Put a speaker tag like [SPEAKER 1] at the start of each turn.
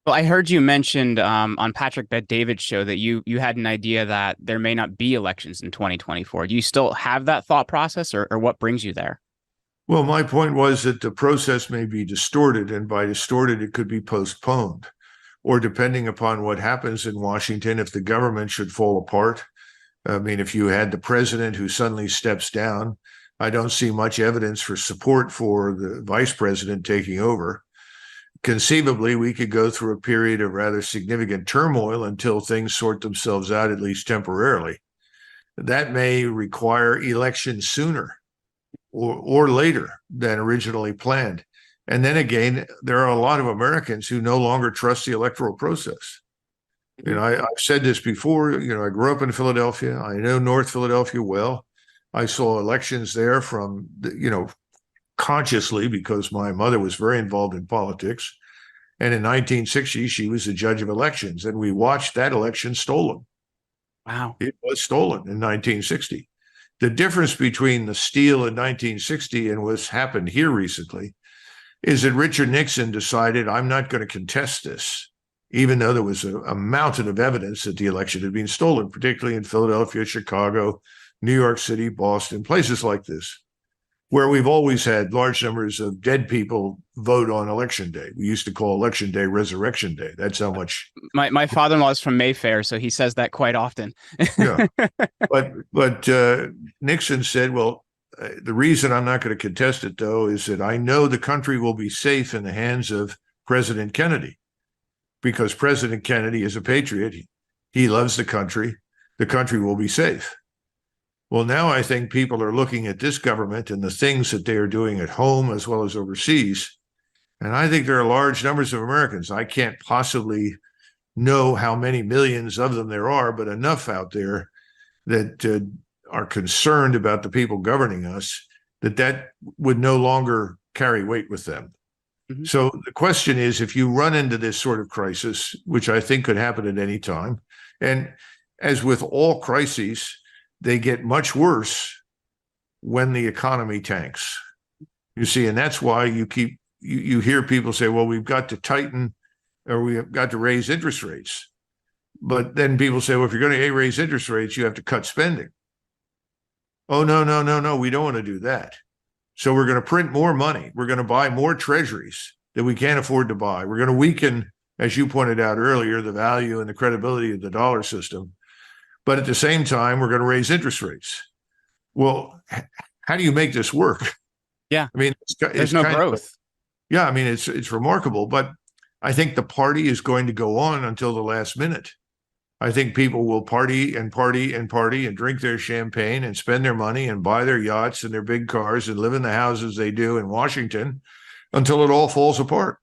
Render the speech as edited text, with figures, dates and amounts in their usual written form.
[SPEAKER 1] Well, I heard you mentioned on Patrick Bet-David's show that you had an idea that there may not be elections in 2024. Do you still have that thought process, or what brings you there?
[SPEAKER 2] Well, my point was that the process may be distorted, and by distorted, it could be postponed. Or depending upon what happens in Washington, if the government should fall apart. I mean, if you had the president who suddenly steps down, I don't see much evidence for support for the vice president taking over. Conceivably, we could go through a period of rather significant turmoil until things sort themselves out, at least temporarily. That may require elections sooner or later than originally planned. And then again, there are a lot of Americans who no longer trust the electoral process. You know, I've said this before. You know, I grew up in Philadelphia. I know North Philadelphia well. I saw elections there from, consciously because my mother was very involved in politics. And in 1960, she was the judge of elections. And we watched that election stolen.
[SPEAKER 1] Wow.
[SPEAKER 2] It was stolen in 1960. The difference between the steal in 1960 and what's happened here recently is that Richard Nixon decided, I'm not going to contest this, even though there was a mountain of evidence that the election had been stolen, particularly in Philadelphia, Chicago, New York City, Boston, places like this, where we've always had large numbers of dead people vote on election day. We used to call election day Resurrection Day. That's how much.
[SPEAKER 1] My father-in-law is from Mayfair, so he says that quite often.
[SPEAKER 2] Yeah. But Nixon said, well, the reason I'm not going to contest it, though, is that I know the country will be safe in the hands of President Kennedy, because President Kennedy is a patriot. He loves the country. The country will be safe. Well, now I think people are looking at this government and the things that they are doing at home as well as overseas. And I think there are large numbers of Americans. I can't possibly know how many millions of them there are, but enough out there that are concerned about the people governing us, that would no longer carry weight with them. Mm-hmm. So the question is, if you run into this sort of crisis, which I think could happen at any time, and as with all crises, they get much worse when the economy tanks. You see, and that's why you hear people say, well, we've got to tighten or we've got to raise interest rates. But then people say, well, if you're going to raise interest rates, you have to cut spending. Oh, no, we don't want to do that. So we're going to print more money. We're going to buy more treasuries that we can't afford to buy. We're going to weaken, as you pointed out earlier, the value and the credibility of the dollar system. But at the same time, we're going to raise interest rates. Well, how do you make this work?
[SPEAKER 1] Yeah.
[SPEAKER 2] I mean,
[SPEAKER 1] there's no growth.
[SPEAKER 2] Yeah. I mean, it's remarkable, but I think the party is going to go on until the last minute. I think people will party and party and party and drink their champagne and spend their money and buy their yachts and their big cars and live in the houses they do in Washington until it all falls apart.